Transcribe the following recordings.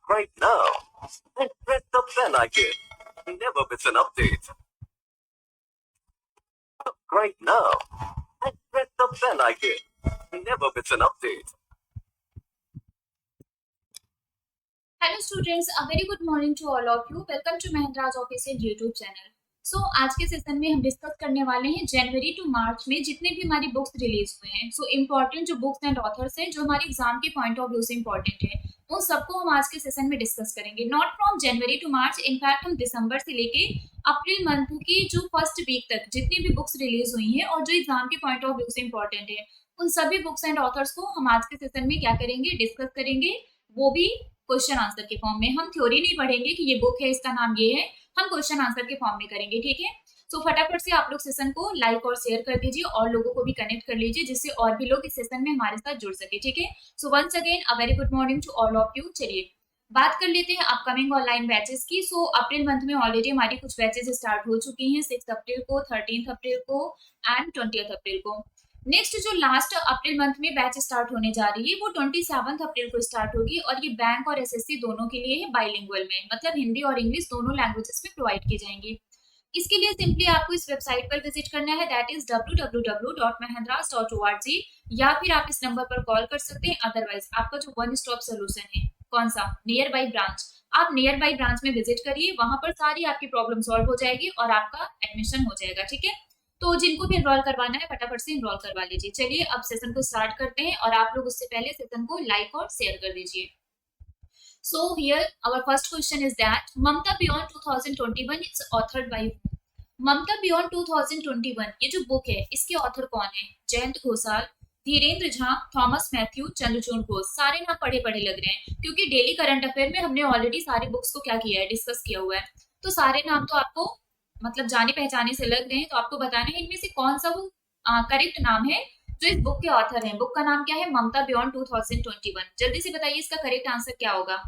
right now and press the bell icon. Never miss an update. Right now and press the bell icon. Never miss an update. Hello students, a very good morning to all of you. Welcome to Mahindra's official YouTube channel. So आज के session में हम discuss करने वाले हैं जनवरी to मार्च में जितने भी हमारी बुक्स रिलीज हुए हैं। सो इम्पोर्टेंट जो बुक्स एंड ऑथर्स हैं जो हमारे एग्जाम के पॉइंट ऑफ व्यू से इम्पोर्टेंट है, उन सबको हम आज के सेशन में डिस्कस करेंगे। Not from January to March, in fact हम दिसंबर से लेके अप्रैल मंथ की जो फर्स्ट वीक तक जितनी भी बुक्स रिलीज हुई हैं और जो एग्जाम के पॉइंट ऑफ व्यू से इम्पोर्टेंट है, उन सभी बुक्स एंड ऑथर्स को हम आज के सेशन में क्या करेंगे, डिस्कस करेंगे। वो भी क्वेश्चन आंसर के फॉर्म में। हम थ्योरी नहीं पढ़ेंगे कि ये बुक है, इसका नाम ये है, हम क्वेश्चन आंसर के फॉर्म में करेंगे, ठीक है। सो फटाफट से आप लोग सेशन को लाइक और शेयर कर दीजिए और लोगों को भी कनेक्ट कर लीजिए जिससे और भी लोग इस सेशन में हमारे साथ जुड़ सके, ठीक है। So once again a very good morning to all of you. चलिए बात कर लेते हैं अपकमिंग ऑनलाइन बैचेस की। सो अप्रैल मंथ में ऑलरेडी हमारी कुछ बैचेस स्टार्ट हो चुकी हैं, 6 अप्रैल को, 13 अप्रैल को एंड 20 अप्रैल को। नेक्स्ट जो लास्ट अप्रैल मंथ में बैच स्टार्ट होने जा रही है वो 27 अप्रैल को स्टार्ट होगी और ये बैंक और एसएससी दोनों के लिए है, बाइलिंगुअल में, मतलब हिंदी और इंग्लिश दोनों लैंग्वेजेस में प्रोवाइड की जाएंगी। इसके लिए सिंपली आपको इस वेबसाइट पर विजिट करना है, दैट इज www.mahindras.org, या फिर आप इस नंबर पर कॉल कर सकते हैं। अदरवाइज आपका जो वन स्टॉप सोल्यूशन है, कौन सा, नियर बाई ब्रांच, आप नियर बाई ब्रांच में विजिट करिए, वहां पर सारी आपकी प्रॉब्लम सॉल्व हो जाएगी और आपका एडमिशन हो जाएगा, ठीक है। तो जिनको भी एनरोल करवाना है फटाफट से एनरोल करवा लीजिए। चलिए अब सेशन को स्टार्ट करते हैं और आप लोग उससे पहले सेशन को लाइक और शेयर कर दीजिए। So here our first question is that Mamta Beyond 2021 is authored by whom? Mamata beyond 2021 ये जो बुक है इसके ऑथर कौन है? Jayant Ghosal, Dhirendra Jha, Thomas Mathew, Chandrachur Ghose. सारे नाम पढ़े पढ़े लग रहे हैं क्योंकि डेली करंट अफेयर में हमने ऑलरेडी सारी बुक्स को क्या किया है, डिस्कस किया हुआ है। तो सारे नाम तो आपको मतलब जाने पहचाने से लग रहे हैं, तो आपको बताना है इनमें से कौन सा वो करेक्ट नाम है जो इस बुक के ऑथर हैं। बुक का नाम क्या है? ममता बियॉन्ड 2021। जल्दी से बताइए इसका करेक्ट आंसर क्या होगा।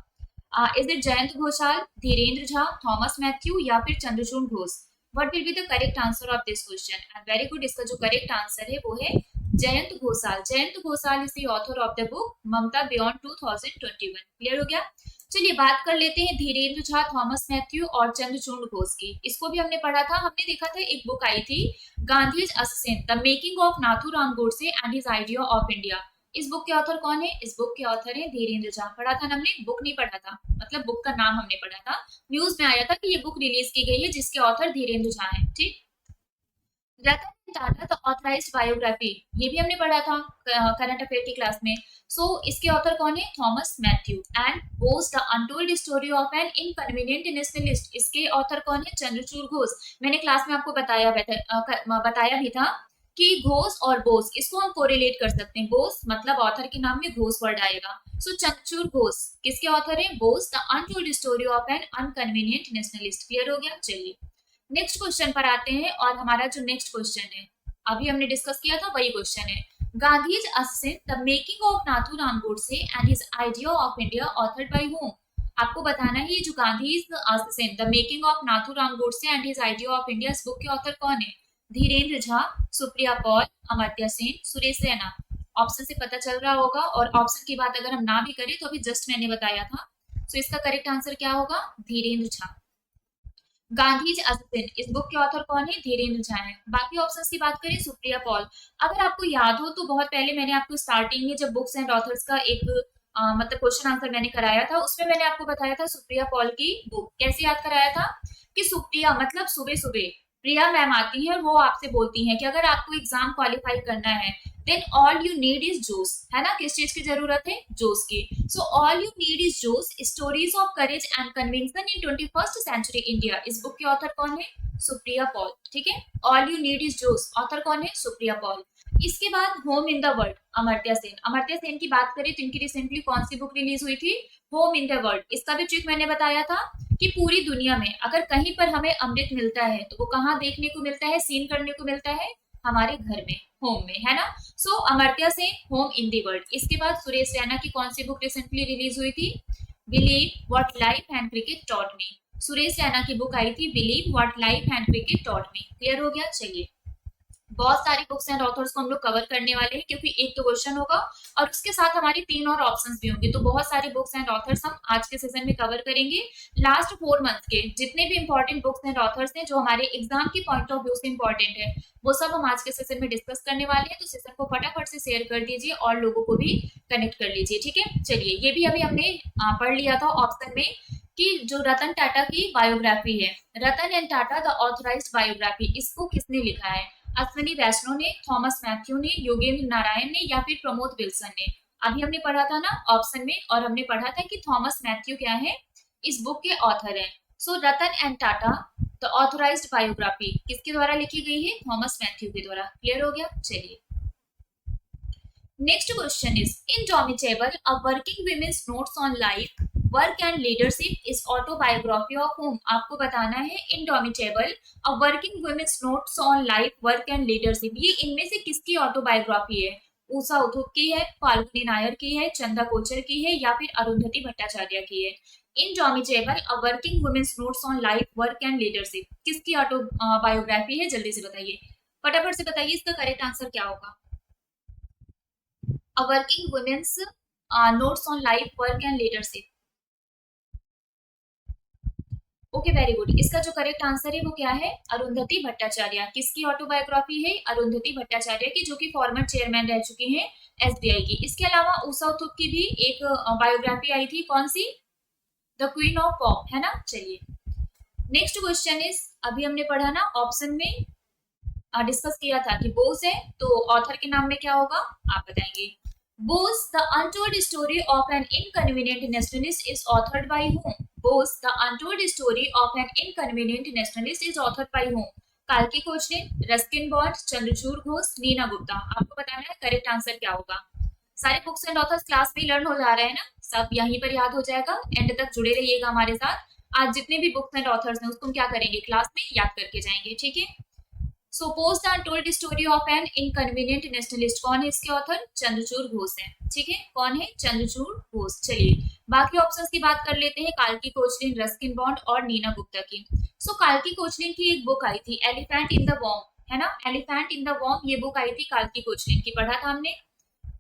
Is it Jayant Ghosal, Dhirendra Jha, Thomas Mathew या फिर Chandrachur Ghose? What will be the correct answer of this question? And very good, इसका जो करेक्ट आंसर है वो है Jayant Ghosal. Jayant Ghosal is the author of the book Mamata beyond 2021। Clear हो गया। चलिए बात कर लेते हैं धीरेन्द्र झा, थॉमस मैथ्यू और चंद्रचूड़ घोष की। इसको भी हमने पढ़ा था, हमने देखा था एक बुक आई थी Gandhi's assistant, the making of Nathuram Godse and his idea of India. इस बुक के ऑथर कौन है? इस बुक के ऑथर है धीरेन्द्र झा। पढ़ा था ना हमने, बुक नहीं पढ़ा था, मतलब बुक का नाम हमने पढ़ा था। न्यूज में आया था कि ये बुक रिलीज की गई है जिसके ऑथर धीरेन्द्र झा है, ठीक। Ratan Tata the authorised biography, ये भी हमने पढ़ा था करंट अफेयर की क्लास में। सो इसके ऑथर कौन है? Thomas Mathew. And Ghose the untold story of an inconvenient nationalist, इसके ऑथर कौन है? चंद्रचूड़ घोष। मैंने क्लास में आपको बताया भी था कि घोष और बोस इसको हम कोरिलेट कर सकते हैं। बोस मतलब ऑथर के नाम में घोष वर्ड आएगा। सो चंद्रचूड़ घोष किसके ऑथर है? Bose the untold story of an inconvenient nationalist. Clear हो गया। चलिए नेक्स्ट क्वेश्चन पर आते हैं और हमारा जो नेक्स्ट क्वेश्चन है अभी हमने डिस्कस किया था वही क्वेश्चन है। Gandhi's assistant the making of Nathuram Godse and his idea of India authored by whom? आपको बताना है ये जो Gandhi's assistant the making of Nathuram Godse and his idea of India, इस बुक के ऑथर कौन है? धीरेन्द्र झा, सुप्रिया पॉल, अमर्त्य सेन, सुरेश रैना। ऑप्शन से पता चल रहा होगा, और ऑप्शन की बात अगर हम ना भी करें तो अभी जस्ट मैंने बताया था। सो इसका करेक्ट आंसर क्या होगा? धीरेन्द्र झा। गांधीज असिस्टेंट इस बुक के ऑथर कौन है? धीरेन्द्र झा है। बाकी ऑप्शंस की बात करें, सुप्रिया पॉल। अगर आपको याद हो तो बहुत पहले मैंने आपको स्टार्टिंग में जब बुक्स एंड ऑथर्स का एक मतलब क्वेश्चन आंसर मैंने कराया था, उसमें मैंने आपको बताया था सुप्रिया पॉल की बुक। कैसे याद कराया था कि सुप्रिया मतलब सुबह सुबह प्रिया मैम आती है और वो आपसे बोलती हैं कि अगर आपको एग्जाम क्वालिफाई करना है then all you need is josh, है ना। किस चीज की जरूरत है? जोश की। So all you need is josh, stories of courage and conviction in 21st century India. इस बुक के ऑथर कौन है? सुप्रिया पॉल, ठीक है। All you need is josh, author कौन है? सुप्रिया पॉल। इसके बाद home in the world, Amartya Sen. Amartya Sen की बात करें तो इनकी रिसेंटली कौन सी बुक रिलीज हुई थी? Home in the world. इसका भी ट्रिक मैंने बताया था कि पूरी दुनिया में अगर कहीं पर हमें अमृत मिलता है तो वो कहाँ देखने को मिलता है, सीन करने को मिलता है? हमारे घर में, होम में, है ना। So Amartya Sen, home in the world. इसके बाद सुरेश रैना की कौन सी बुक रिसेंटली रिलीज हुई थी? Believe what life and cricket taught me. Suresh Raina की बुक आई थी believe what life and cricket taught me. Clear हो गया। चलिए बहुत सारी बुक्स एंड ऑथर्स को हम लोग कवर करने वाले हैं, क्योंकि एक तो क्वेश्चन होगा और उसके साथ हमारी 3 और ऑप्शंस भी होंगे। तो बहुत सारी बुक्स एंड ऑथर्स हम आज के सेशन में कवर करेंगे। लास्ट 4 मंथ के जितने भी इंपॉर्टेंट बुक्स एंड ऑथर्स हैं जो हमारे एग्जाम की पॉइंट ऑफ व्यू से इंपॉर्टेंट है, वो सब हम आज के सेशन में डिस्कस करने वाले हैं। तो सेशन को फटाफट से शेयर कर दीजिए और लोगों को भी कनेक्ट कर लीजिए, ठीक है। चलिए, ये भी अभी हमने पढ़ लिया था ऑप्शन में कि जो रतन टाटा की बायोग्राफी है, Ratan and Tata the authorised biography, इसको किसने लिखा है? अश्विनी वैष्णव ने, थॉमस मैथ्यू ने, योगेंद्र नारायण ने, या फिर प्रमोद विल्सन ने? अभी हमने पढ़ा था ना ऑप्शन में, और हमने पढ़ा था कि थॉमस मैथ्यू क्या है, इस बुक के ऑथर है। So Ratan and Tata the authorised biography किसके द्वारा लिखी गई है? थॉमस मैथ्यू के द्वारा। क्लियर हो गया? चलिए, next question is indomitable a working women's notes on life work and leadership is autobiography of whom. आपको बताना है indomitable a working women's notes on life work and leadership, ये इनमें से किसकी ऑटोबायोग्राफी है? उषा उथुप की है, फाल्गुनी नायर की है, चंदा कोचर की है, या फिर अरुंधति भट्टाचार्य की है? Indomitable a working women's notes on life work and leadership किसकी ऑटोबायोग्राफी है? जल्दी से बताइए, फटाफट से बताइए, इसका करेक्ट आंसर क्या होगा? A working women's notes on life, work and leadership. Okay, very good. इसका जो करेक्ट आंसर है वो क्या है? अरुंधति भट्टाचार्य। किसकी ऑटोबायोग्राफी है? अरुंधति भट्टाचार्य की, जो कि फॉर्मर चेयरमैन रह चुकी हैं एसबीआई की। इसके अलावा उषा उथुप की भी एक बायोग्राफी आई थी, कौन सी? द क्वीन ऑफ पॉप, है ना। चलिए, नेक्स्ट क्वेश्चन इज, अभी हमने पढ़ा ना ऑप्शन में डिस्कस किया था कि बोस है, तो ऑथर के नाम में क्या होगा आप बताएंगे। Bose the untold story of an inconvenient nationalist is authored by whom? Bose the untold story of an inconvenient nationalist is authored by whom? काल्की Koechlin, Ruskin Bond, Chandrachur Ghosh, Neena Gupta. आपको बताना है करेक्ट आंसर क्या होगा। सारे बुक्स एंड ऑथर्स क्लास में learn हो जा रहे हैं ना, सब यहीं पर याद हो जाएगा। एंड तक जुड़े रहिएगा हमारे साथ। आज जितने भी बुक्स एंड ऑथर्स हैं उसको हम क्या करेंगे, क्लास में याद करके जाएंगे, ठीक है। So post the untold story of an inconvenient nationalist, कौन है इसके ऑथर? चंद्रचूड़ घोष है, ठीक है। कौन है? चंद्रचूड़ घोष। चलिए, बाकी ऑप्शंस की बात कर लेते हैं। काल्की कोचलिन, रस्किन बॉन्ड और नीना गुप्ता की। सो काल्की कोचलिन की एक बुक आई थी, एलिफेंट इन द वॉर्म, है ना। एलिफेंट इन द वॉर्म, ये बुक आई थी काल्की कोचलिन की, पढ़ा था हमने।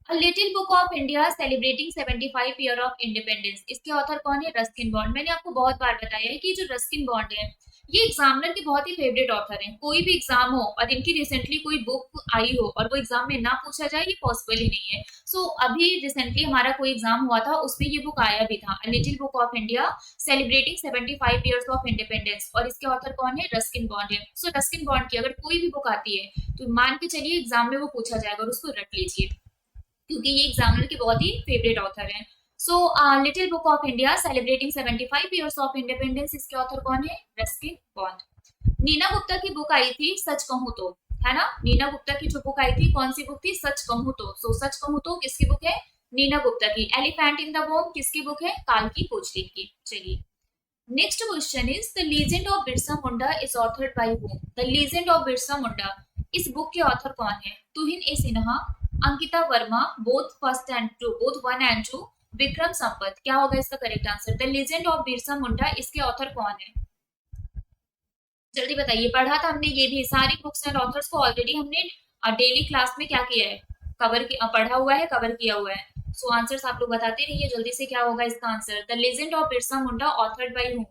अ little book of India celebrating 75 year of independence, इसके ऑथर कौन है? Ruskin bond. मैंने आपको बहुत बार बताया है कि जो रस्किन बॉन्ड है, ये एग्जामिनर के बहुत ही फेवरेट ऑथर हैं। कोई भी एग्जाम हो और इनकी रिसेंटली कोई बुक आई हो और वो एग्जाम में ना पूछा जाए, ये पॉसिबल ही नहीं है। सो अभी रिसेंटली हमारा कोई एग्जाम हुआ था, उसमें ये बुक आया भी था, अ little book of India celebrating 75 years of independence, और इसके ऑथर कौन है? रस्किन बॉन्ड है। सो रस्किन बॉन्ड की अगर कोई भी बुक आती है तो मान के चलिए एग्जाम में वो पूछा जाएगा और उसको रट लीजिए, क्योंकि ये एग्जामिनर के बहुत ही फेवरेट ऑथर हैं। So little book of India celebrating 75 years of independence, इसके ऑथर कौन है? Ruskin bond. नीना गुप्ता की बुक आई थी सच कहूं तो, है ना। नीना गुप्ता की जो बुक आई थी, कौन सी बुक थी? सच कहूं तो। सो सच कहूं तो किसकी बुक है? नीना गुप्ता की। एलिफेंट इन द वॉर्म किसकी बुक है? काल्की कोचलिन की। चलिए, next question is the legend of Birsa Munda is authored by whom? The legend of Birsa Munda, इस बुक के ऑथर कौन है? Tuhin A Sinha, Ankita Verma, both first and two, both one and two, Vikram Sampat. क्या होगा इसका correct answer? The legend of Birsa Munda, इसके ऑथर कौन है? जल्दी बताइए, पढ़ा था हमने ये भी। सारी बुक्स एंड ऑथर्स को ऑलरेडी हमने डेली क्लास में क्या किया है, पढ़ा हुआ है, कवर किया हुआ है। सो आंसर्स आप लोग बताते रहिए जल्दी से, क्या होगा इसका answer? The legend of Birsa Munda authored by whom?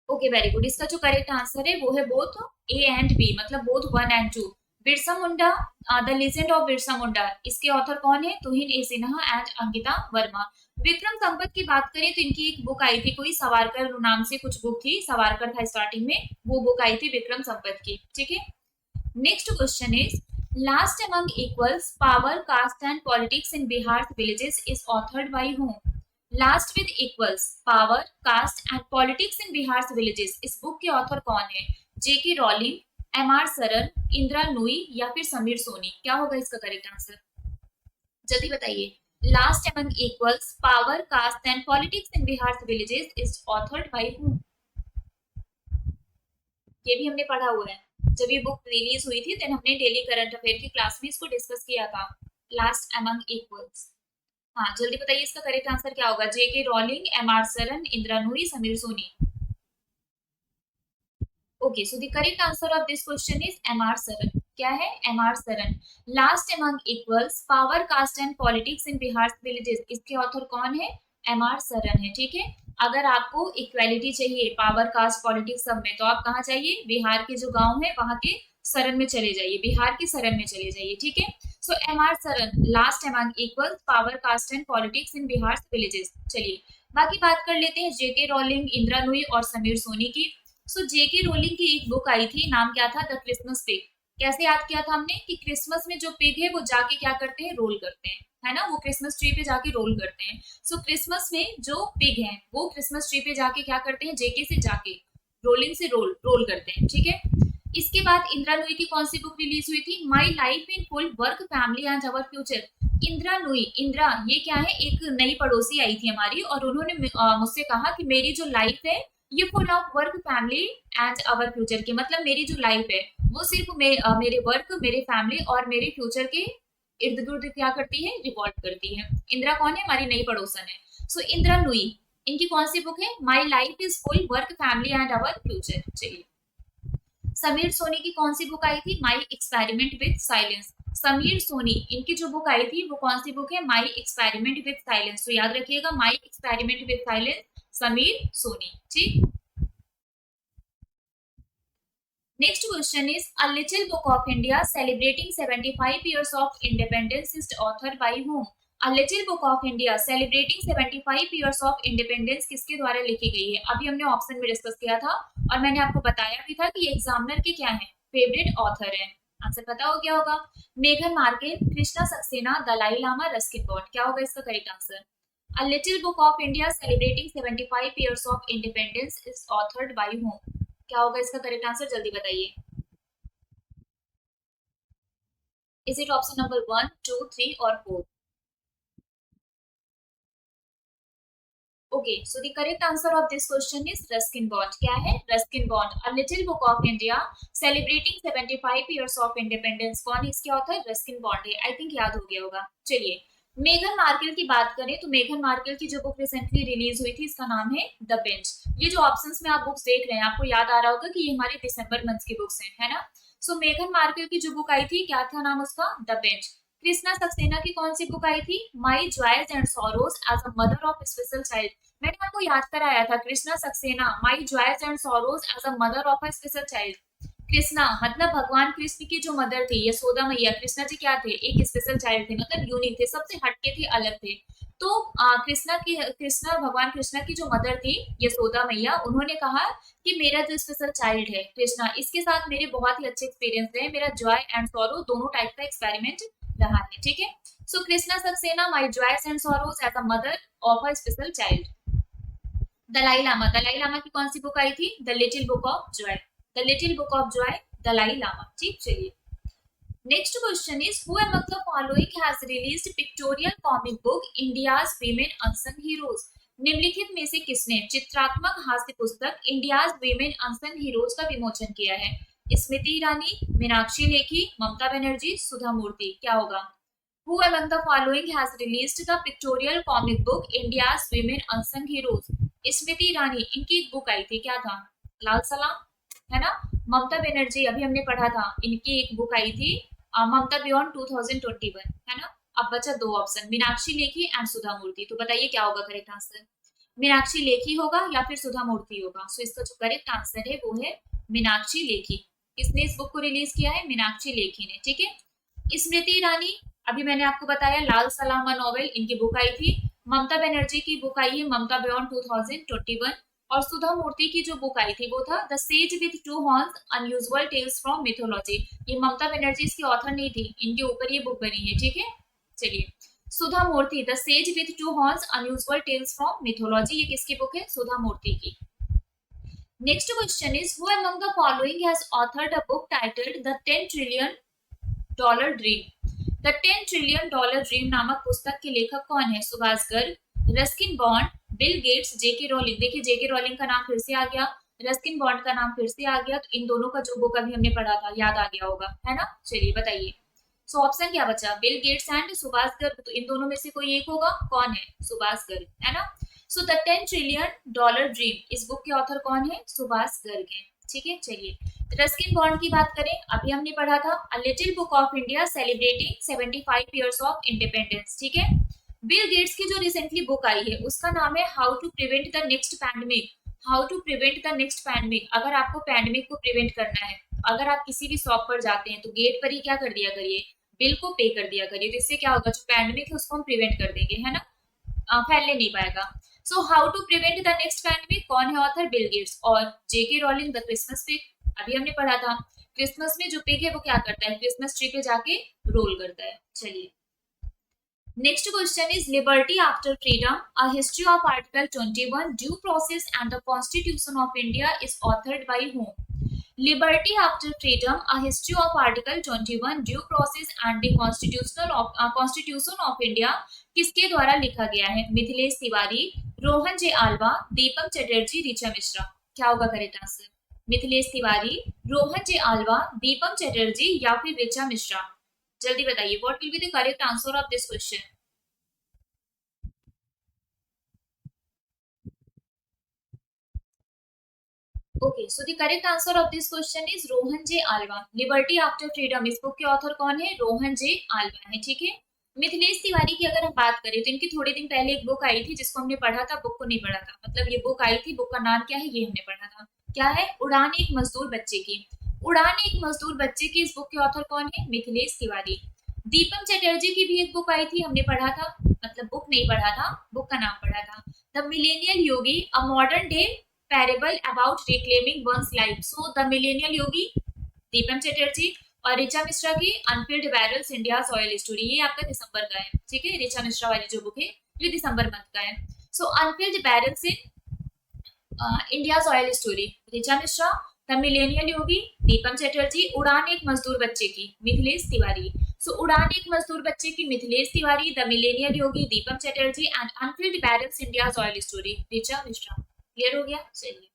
Okay, very good. इसका जो करेक्ट आंसर है वो है बोथ ए एंड बी, मतलब both one and two. Birsa Munda, the legend of Birsa Munda, इसके ऑथर कौन है? Tuhin A Sinha and Ankita Verma. विक्रम संपत की बात करें तो इनकी एक बुक आई थी, कोई सवारकर नाम से कुछ बुक थी, सवारकर था स्टार्टिंग में, वो बुक आई थी विक्रम संपत की, ठीक है। Next question is last among equals power caste and politics in Bihar villages is authored by whom? Last with equals power caste and politics in Bihar villages, इस बुक के ऑथर कौन है? J K Rowling, M R Saran, Indira Nooyi, या फिर समीर सोनी? क्या होगा इसका correct answer? जल्दी बताइए। Last among equals power caste and politics in Bihar villages is authored by whom? ये भी हमने पढ़ा हुआ है, जब ये बुक रिलीज हुई थी देन हमने डेली करंट अफेयर की क्लास में इसको डिस्कस किया था। लास्ट अमंग इक्वल्स, हाँ जल्दी बताइए इसका करेक्ट आंसर क्या होगा? J K Rowling, M R Saran, Indira Nooyi, Sameer Soni. Okay, so the correct answer of this question is M.R. Saran. क्या है? M.R. Saran. Last among equals, power, caste and politics in Bihar's villages. इसके author कौन है? M.R. Saran है. ठीक है. अगर आपको इक्वेलिटी चाहिए पावर, कास्ट, पॉलिटिक्स सब में, तो आप कहाँ जाइए? बिहार के जो गांव है वहां के सरन में चले जाइए, बिहार के सरन में चले जाइए. ठीक है. सो M.R. Saran, last among equals, power, caste and politics in Bihar's villages. चलिए बाकी बात कर लेते हैं जेके रोलिंग, इंदिरा नूई और समीर सोनी की. सो जेके रोलिंग की एक बुक आई थी, नाम क्या था? The Christmas pig. कैसे याद किया था हमने कि क्रिसमस में जो पिग है वो जाके क्या करते हैं? रोल करते हैं, है ना, वो क्रिसमस ट्री पे जाके रोल करते हैं. सो क्रिसमस में जो पिग है वो क्रिसमस ट्री पे जाके क्या करते हैं? जेके से जाके रोलिंग से रोल करते हैं. ठीक है. इसके बाद इंदिरा नूई की कौन सी बुक रिलीज हुई थी? My life in full, work, family and our future. Indira Nooyi, Indira ये क्या है? एक नई पड़ोसी आई थी हमारी और उन्होंने मुझसे कहा कि मेरी जो लाइफ है ये full of work, family and our future की, मतलब मेरी जो लाइफ है वो सिर्फ मेरे वर्क, मेरे फैमिली और मेरे फ्यूचर के इर्द गिर्द क्या करती है? रिवॉल्व करती है. इंदिरा कौन है? हमारी नई पड़ोसन है. सो इंदिरा नूई, इनकी कौन सी बुक है? My life is full, work, family and our future. चलिए समीर सोनी की कौन सी बुक आई थी? My experiment with silence. Sameer Soni, इनकी जो बुक आई थी वो कौन सी बुक है? My experiment with silence. तो याद रखिएगा, my experiment with silence, Sameer Soni. ठीक. Next question is a little book of India celebrating 75 years of independence is authored by whom? A little book of India celebrating 75 years of independence किसके द्वारा लिखी गई है? अभी हमने ऑप्शन में डिस्कस किया था और मैंने आपको बताया भी था कि ये एग्जामिनर के क्या है? फेवरेट ऑथर है. आंसर पता हो गया होगा. मेघन Markle, Krishna Saxena, Dalai Lama, Ruskin Bond. क्या होगा इसका correct answer? A Little Book of India celebrating 75 years of independence is authored by whom? क्या होगा इसका करेक्ट आंसर? जल्दी बताइए. Is it option number 1, 2, 3 or 4? Okay, so the correct answer of this question is Ruskin Bond. क्या है? Ruskin Bond. A Little Book of India celebrating 75 years of independence. कौन है इसके ऑथर? Ruskin Bond है. I think याद हो गया होगा. चलिए मेघन मार्केल की बात करें तो मेघन मार्केल की जो बुक रिसेंटली रिलीज हुई थी इसका नाम है द बेंच. ये जो ऑप्शंस में आप बुक्स देख रहे हैं आपको याद आ रहा होगा कि ये हमारे दिसंबर मंथ की बुक्स हैं, है ना. सो मेघन मार्केल की जो बुक आई थी क्या था नाम उसका? The bench. कृष्णा सक्सेना की कौन सी बुक आई थी? My joys and sorrows as a mother of special child. मैंने आपको याद कराया था Krishna Saxena my joys and sorrows as a mother of a special child. Krishna मतलब भगवान कृष्ण की जो मदर थी यशोदा मैया, कृष्णा जी क्या थे? एक स्पेशल चाइल्ड थे, मतलब यूनिक थे, सबसे हटके थे, अलग थे. तो कृष्णा भगवान कृष्णा की जो मदर थी यशोदा मैया, उन्होंने कहा कि मेरा जो स्पेशल चाइल्ड है कृष्णा, इसके साथ मेरे बहुत ही अच्छे एक्सपीरियंस रहे, मेरा जॉय एंड सॉरो दोनों टाइप का एक्सपेरिमेंट रहा है. ठीक है. So Krishna Saxena my joys and sorrows as a mother of a special child. Dalai Lama, Dalai Lama की कौन सी बुक आई थी? The little book of joy. The little book of joy, Dalai Lama. ठीक. चलिए next question is who among the following has released pictorial comic book India's women unsung heroes. निम्नलिखित में से किसने चित्रात्मक हास्य पुस्तक इंडियाज वीमेन अनसंग हीरोज का विमोचन किया है? स्मृति ईरानी, मीनाक्षी लेखी, ममता बनर्जी, सुधा मूर्ति. क्या होगा? Who among the following has released the pictorial comic book India's Women Unsung Heroes? Smriti Irani, इनकी एक बुक आई थी, क्या था? लाल सलाम, है ना. ममता बनर्जी अभी हमने पढ़ा था, इनकी एक बुक आई थी ममता बियॉन्ड 2021, है ना. अब बचा दो ऑप्शन, मीनाक्षी लेखी एंड सुधा मूर्ति. तो बताइए क्या होगा करेक्ट आंसर? मीनाक्षी लेखी होगा या फिर सुधा मूर्ति होगा? सो इसका जो करेक्ट आंसर है वो है मीनाक्षी लेखी. किसने इस बुक को रिलीज किया है? मीनाक्षी लेखी ने. ठीक है. स्मृति ईरानी अभी मैंने आपको बताया लाल सलामा नॉवेल, इनकी बुक आई थी. ममता बनर्जी की बुक आई है ममता बियॉन्ड 2021. और सुधा मूर्ति की जो बुक आई थी वो था the sage with two horns unusual tales from mythology. ये ममता बनर्जी इसकी ऑथर नहीं थी, इनके ऊपर ये बुक बनी है. ठीक है. चलिए Sudha Murty the sage with two horns unusual tales from mythology, ये किसकी बुक है? सुधा मूर्ति की. Next question is who among the following has authored a book titled the $10 trillion dream. The $10 trillion dream नामक पुस्तक के लेखक कौन है? Subhash Garg, Ruskin Bond, Bill Gates, J K Rowling. देखिए जेके रोलिंग का नाम फिर से आ गया, रस्किन बॉन्ड का नाम फिर से आ गया. तो इन दोनों का जो बुक अभी हमने पढ़ा था याद आ गया होगा, है ना. चलिए बताइए. सो ऑप्शन क्या बचा? Bill Gates and Subhash Garg. तो इन दोनों में से कोई एक होगा. कौन है? सुभाष गर्ग, है ना. सो द $10 trillion ड्रीम, इस बुक के ऑथर कौन है? सुभाष गर्ग है. ठीक है, चलिए रस्किन बॉन्ड की बात करें, अभी हमने पढ़ा था अ little book of India celebrating 75 years of independence, ठीक है। बिल गेट्स की जो रिसेंटली बुक आई है उसका नाम है how to prevent the next pandemic. How to prevent the next pandemic, अगर आपको पैंडेमिक को प्रिवेंट करना है, अगर आप किसी भी शॉप पर जाते हैं तो गेट पर ही क्या कर दिया करिए, बिल को पे कर दिया करिए, तो इससे क्या होगा, जो पैंडेमिक है उसको हम प्रिवेंट कर देंगे, है ना, फैलने नहीं पाएगा। So how to prevent the next pandemic, कौन है ऑथर, बिल गेट्स। और JK Rowling the Christmas pig, अभी हमने पढ़ा था क्रिसमस में जो पिग है वो क्या करता है, क्रिसमस ट्री पे जाके रोल करता है। चलिए next question is liberty after freedom, a history of article 21 due process and the constitution of India is authored by whom. Liberty after freedom, a history of article 21 due process and the constitution of India किसके द्वारा लिखा गया है, मिथिलेश तिवारी, रोहन जे Alva, दीपक चटर्जी, ऋचा मिश्रा। क्या होगा correct answer, Mithilesh Tiwari, Rohan जे Alva, दीपक चटर्जी या फिर ऋचा मिश्रा। जल्दी बताइए what will be the correct answer of this question. Okay, so the correct answer of this question is Rohan J Alva. Liberty after freedom, इस बुक के ऑथर कौन है, रोहन जे आल्वा है, ठीक है। मिथिलेश तिवारी की अगर हम बात करें तो इनकी थोड़े दिन पहले एक बुक आई थी जिसको हमने पढ़ा था, बुक को नहीं पढ़ा था, मतलब ये बुक आई थी, बुक का नाम क्या है ये हमने पढ़ा था, क्या है, उड़ान एक मजदूर बच्चे की। उड़ान एक मजदूर बच्चे की इस बुक के ऑथर कौन है, मिथिलेश तिवारी। दीपक चटर्जी की भी एक बुक आई थी, हमने पढ़ा था, मतलब बुक नहीं पढ़ा था, बुक का नाम पढ़ा था, the millennial yogi, a modern day parable about reclaiming one's life. So the millennial योगी दीपक चटर्जी, और ऋचा मिश्रा की unfilled barrels India oil story, ये आपका दिसंबर का है, ठीक है, ऋचा मिश्रा वाली जो बुक है ये दिसंबर मंथ का है। So unfilled barrels in India oil story, Richa Mishra, the millennial योगी दीपक चटर्जी, उड़ान एक मजदूर बच्चे की मिथिलेश तिवारी। सो उड़ान एक मजदूर बच्चे की Mithilesh Tiwari, the millennial Yogi Deepak Chatterjee and unfilled barrels India oil story Richa Mishra. Clear हो गया, चलिए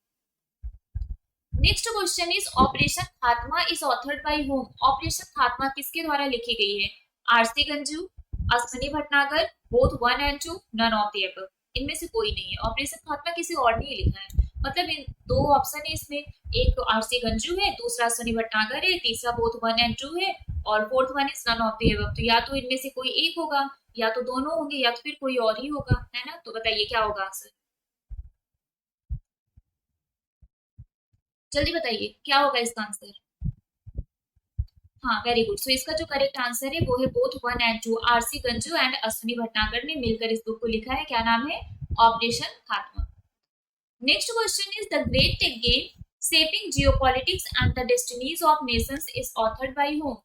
next question is operation Khatma is authored by whom. Operation Khatma किसके द्वारा लिखी गई है, RC Ganju, Ashwini Bhatnagar, both 1 and 2, none of the above. इनमें से कोई नहीं है, ऑपरेशन खात्मा किसी और ने लिखा है, मतलब इन दो ऑप्शन है इसमें, एक आरसी गंजू है, दूसरा अश्विनी भटनागर है, तीसरा बोथ 1 एंड 2 है, और fourth one is none of the above. तो या तो इनमें से कोई एक होगा, या तो दोनों होंगे, या तो फिर कोई और ही होगा, है ना। तो बताइए क्या होगा आंसर, जल्दी बताइए क्या होगा इसका आंसर। हाँ वेरी गुड, सो इसका जो करेक्ट आंसर है वो है both 1 and 2, RC Ganju and Ashwini Bhatnagar ने मिलकर इस बुक को लिखा है, क्या नाम है, operation Khatma. Next question is the great tech game shaping geopolitics and the destinies of nations is authored by whom.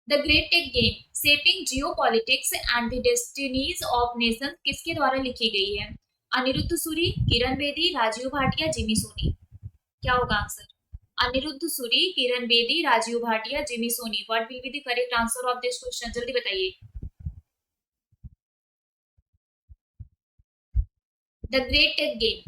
The great tech game shaping geopolitics and the destinies of nations किसके द्वारा लिखी गई है, अनिरुद्ध सूरी, किरण बेदी, राजीव भाटिया, जिमी सोनी। क्या होगा answer, Aniruddha Suri, Kiran Bedi, Rajiv Bhatia, Jimmy Soni. What will be the correct answer of this question, जल्दी बताइए। The great tech game,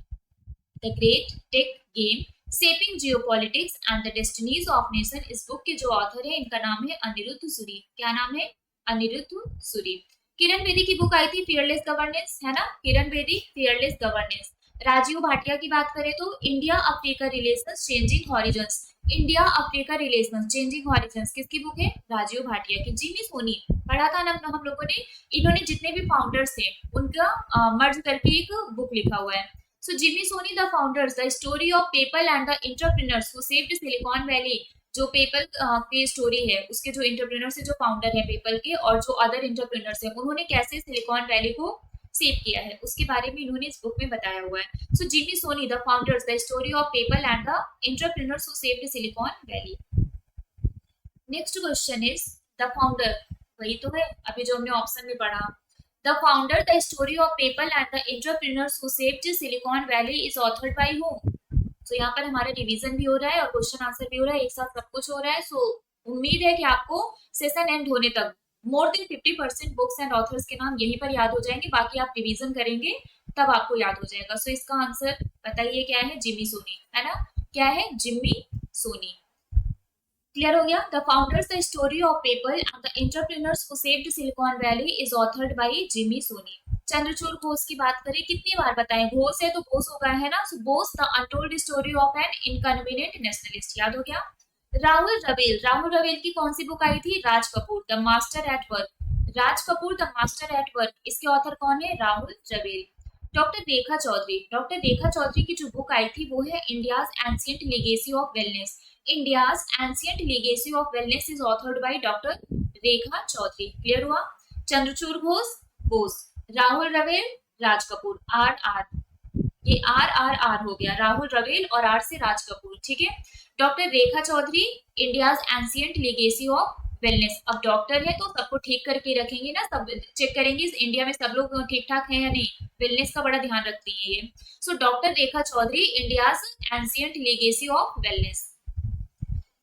the great tech game shaping geopolitics and the destinies of nation, इस बुक के जो ऑथर है इनका नाम है अनिरुद्ध सूरी। क्या नाम है, अनिरुद्ध सूरी। किरण बेदी की बुक आई थी फियरलेस गवर्नेंस, है ना, किरण बेदी फियरलेस गवर्नेंस। राजीव भाटिया की बात करें तो India Africa relations changing horizons, India Africa relations changing horizons किसकी बुक है, राजीव भाटिया की। जिमी सोनी पढ़ा था ना हम लोगों ने, इन्होंने जितने भी फाउंडर्स थे उनका मर्ज करके एक बुक लिखा हुआ है। So Jimmy Soni, the founders, the story of PayPal and the entrepreneurs who saved Silicon Valley, जो पेपल की स्टोरी है, उसके जो इंटरप्रेनर्स है, जो फाउंडर है पेपल के, और जो अदर इंटरप्रेनर्स है, उन्होंने कैसे सिलिकॉन वैली को सेव किया है उसके बारे में इन्होंने इस बुक में बताया हुआ है। So Jimmy Soni, the founders, the story of PayPal and the entrepreneurs who saved Silicon Valley. Next question is the founder, वही तो है अभी जो हमने ऑप्शन में पढ़ा, The founder, the story of PayPal and the entrepreneurs who saved Silicon Valley is authored by whom? So यहाँ पर हमारा रिवीजन भी हो रहा है और क्वेश्चन आंसर भी हो रहा है, एक साथ सब कुछ हो रहा है। सो उम्मीद है कि आपको सेशन एंड होने तक more than 50% books and authors के नाम यहीं पर याद हो जाएंगे, बाकी आप रिवीजन करेंगे तब आपको याद हो जाएगा। सो इसका आंसर बताइए क्या है, जिमी सोनी, है ना, क्या है, जिमी सोनी। क्लियर हो गया। The founders, the story of PayPal and the entrepreneurs who saved Silicon Valley is authored by Jimmy Soni. Chandrachur Ghose की बात करें, कितनी बार बताएं, घोष है तो घोष होगा, है ना। So Bose the untold story of an inconvenient nationalist, याद हो गया। राहुल रवेल की कौन सी बुक आई थी? Raj Kapoor the master at work. Raj Kapoor the master at work, इसके ऑथर कौन है? राहुल रवेल। डॉक्टर रेखा चौधरी की जो बुक आई थी वो है India's ancient legacy of wellness. India's ancient legacy of wellness is authored by doctor Rekha Chaudhary. Clear हुआ? चंद्रचूड़ घोष, बोस, राहुल रवेल, राज कपूर, आर आर, ये आर आर आर हो गया, राहुल रवेल और आर से राज कपूर, ठीक है। Doctor Rekha Chaudhary, India's ancient legacy of wellness. अब डॉक्टर है तो सबको ठीक करके रखेंगे ना, सब चेक करेंगे इंडिया में सब लोग ठीक ठाक हैं या नहीं, वेलनेस का बड़ा ध्यान रखती है ये। So doctor Rekha Chaudhary, India's ancient legacy of wellness.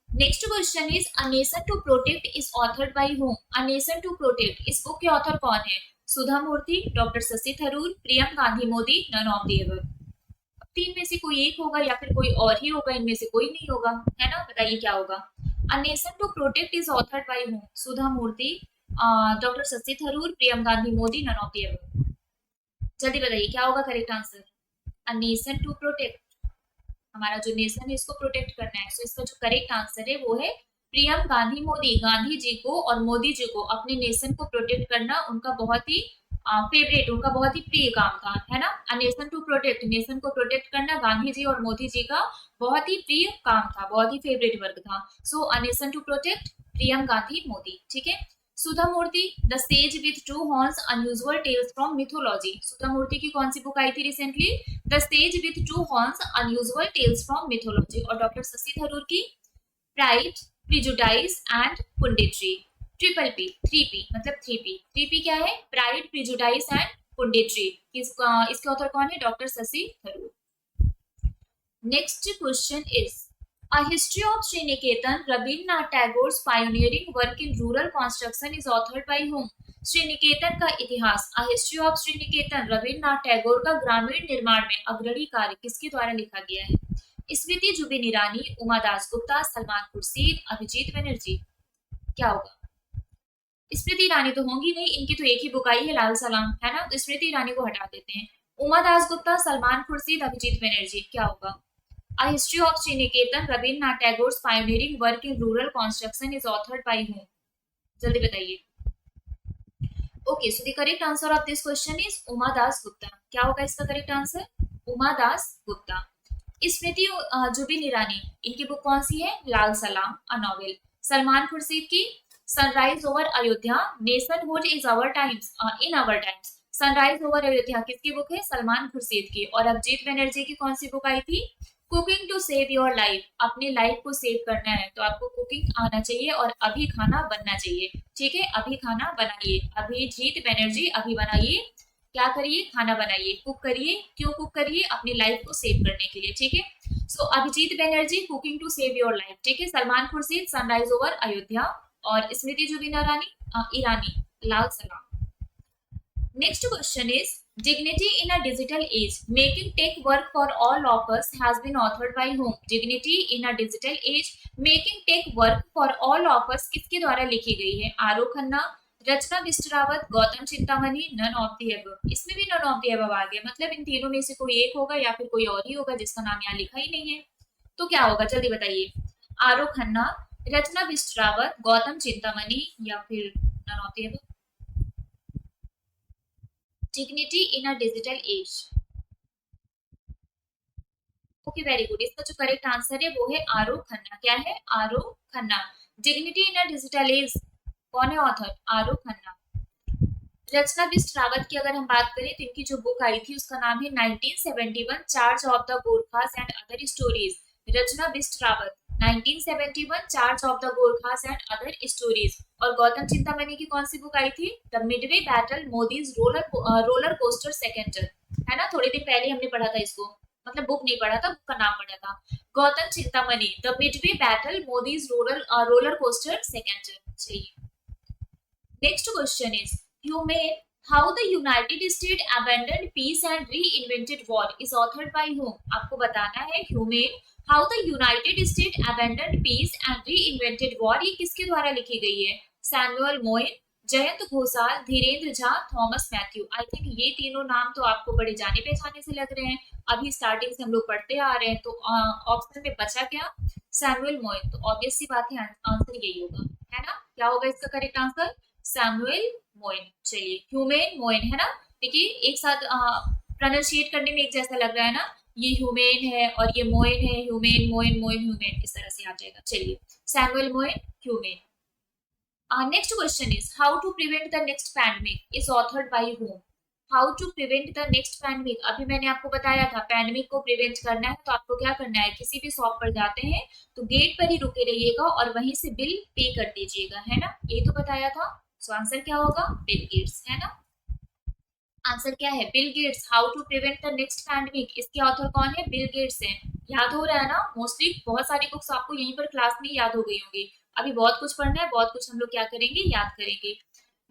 Next question is a nation to protect is authored by whom? A nation to protect, इस बुक के ऑथर कौन है? Sudha Murty, doctor Shashi Tharoor, Priyam Gandhi Mody, none of the above. तीन में से कोई एक होगा या फिर कोई और ही होगा, इनमें से कोई नहीं होगा, है ना। बताइए क्या होगा? A nation to protect is authored by whom? Sudha Murty, doctor Shashi Tharoor, Priyam Gandhi Mody, none of the above. जल्दी बताइए क्या होगा correct answer? A nation to protect, हमारा जो नेशन है इसको प्रोटेक्ट करना है। सो इसका जो करेक्ट आंसर है वो है प्रियम गांधी मोदी। गांधी जी को और मोदी जी को अपने नेशन को प्रोटेक्ट करना उनका बहुत ही फेवरेट, उनका बहुत ही प्रिय काम था, है ना। A nation to protect, nation को प्रोटेक्ट करना गांधी जी और मोदी जी का बहुत ही प्रिय काम था, बहुत ही फेवरेट वर्क था। So a nation to protect, Priyam Gandhi Mody, ठीक है। Sudha Murty, the sage with two horns, unusual tales from mythology. Sudha Murty की कौन सी बुक आई थी recently? The sage with two horns, unusual tales from mythology. और डॉक्टर शशि थरूर की pride, prejudice and punditry. Triple P, three P, मतलब थ्री पी। थ्री पी क्या है? Pride, prejudice and punditry. इसके ऑथर कौन है? Doctor Shashi Tharoor. Next question is A History of Sriniketan, Rabindranath Tagore's pioneering work in rural construction is authored by whom? Sriniketan का इतिहास, A History of Sriniketan, Rabindranath Tagore का ग्रामीण निर्माण में अग्रणी कार्य किसके द्वारा लिखा गया है? स्मृति जुबिन ईरानी, उमा दासगुप्ता, सलमान खुर्शीद, अभिजीत बनर्जी। क्या होगा? स्मृति ईरानी तो होंगी नहीं, इनकी तो एक ही बुक आई है लाल सलाम, है ना। तो स्मृति ईरानी को हटा देते हैं। उमा दासगुप्ता, सलमान खुर्शीद, अभिजीत बनर्जी। क्या होगा? A History of Sriniketan, Rabindranath Tagore's pioneering work in rural construction is authored by whom? जल्दी बताइए। Okay, so the correct answer of this question is Uma Das Gupta. क्या होगा इसका करेक्ट आंसर? उमा दास गुप्ता। स्मृति जुबिन ईरानी, इनकी बुक कौन सी है? लाल सलाम, अ नॉवेल। सलमान खुर्शीद की sunrise over Ayodhya, nationhood is our times, in our times. Sunrise over Ayodhya किसकी बुक है? सलमान खुर्शीद की। और अभिजीत बनर्जी की कौन सी बुक आई थी? Cooking to save your life. अपने लाइफ को सेव करना है तो आपको कुकिंग आना चाहिए और अभी खाना बनना चाहिए, ठीक है। अभी खाना बनाइए, अभिजीत बनर्जी, अभी बनाइए, क्या करिए? खाना बनाइए, कुक करिए। क्यों कुक करिए? अपनी लाइफ को सेव करने के लिए, ठीक है। So Abhijit Banerjee, cooking to save your life, ठीक है। Salman Khurshid, sunrise over Ayodhya. और स्मृति जुबिन ईरानी, लाल सलाम। Next question is Dignity in a Digital Age, Making Tech Work for All of Us has been authored by whom? Dignity in a Digital Age, Making Tech Work for All of Us किसके द्वारा लिखी गई है? Aro Khanna, Rachna Bisht Rawat, Gautam Chintamani, none of the above. इसमें भी none of the above आ गया, मतलब इन तीनों में से कोई एक होगा या फिर कोई और ही होगा जिसका नाम यहाँ लिखा ही नहीं है। तो क्या होगा जल्दी बताइए? आरो खन्ना, रचना बिस्टरावत, गौतम चिंतामणि या फिर none of the above. Dignity in a digital age. Okay, very good. इसका जो करेक्ट आंसर है वो है आरो खन्ना। क्या है? Aro Khanna. Dignity in a digital as, कौन है ऑथर? आरो खन्ना। रचना बिस्ट रावत की अगर हम बात करें तो इनकी जो बुक आई थी उसका नाम है 1971 charge of the Gorkhas and other stories. Rachna Bisht Rawat 1971 charge of the Gorkhas and other stories. और गौतम चिंतामणि की कौन सी बुक आई थी? The midway battle, Modi's roller coaster second term, है ना। थोड़ी दिन पहले हमने पढ़ा था इसको, मतलब बुक नहीं पढ़ा था, बुक का नाम पढ़ा था। Gautam Chintamani, the midway battle, Modi's roller coaster second term. चाहिए। Next question is humane, how the United State abandoned peace and reinvented war is authored by whom? आपको बताना है humane how the United State abandoned peace and reinvented war, ये किसके द्वारा लिखी गई है? Samuel Moyn, Jayant Ghosal, Dhirendra Jha, Thomas Matthew. I think ये तीनों नाम तो आपको बड़े जाने पहचाने से लग रहे हैं, अभी स्टार्टिंग से हम लोग पढ़ते आ रहे हैं। तो ऑप्शन में बचा क्या? सैमुअल मोइन। तो ऑब्वियस सी बात है, आंसर यही होगा, है ना? क्या होगा इसका करेक्ट आंसर? सैमुअल मोइन। चलिए, ह्यूमेन मोइन, है ना? देखिए एक साथ प्रोनाउंसिएट करने में एक जैसा लग रहा है ना, ये ह्यूमेन है और ये मोइन है, ह्यूमेन मोइन मोइन ह्यूमेन, इस तरह से आ जाएगा। चलिए, Samuel Moyn, humane. Next question is how to prevent the next pandemic is authored by whom? How to prevent the next pandemic? अभी मैंने आपको बताया था पैंडमिक को प्रिवेंट करना है तो आपको क्या करना है, किसी भी शॉप पर जाते हैं तो गेट पर ही रुके रहिएगा और वहीं से बिल पे कर दीजिएगा, है ना? यही तो बताया था। सो आंसर क्या होगा? बिल गेट्स, है ना? आंसर क्या है? Bill Gates. How to prevent the next pandemic, इसके ऑथर कौन है? बिल गेट्स है। याद हो रहा है ना? मोस्टली बहुत सारी बुक्स आपको यहीं पर क्लास में याद हो गई होंगी। अभी बहुत कुछ पढ़ना है, बहुत कुछ हम लोग क्या करेंगे, याद करेंगे।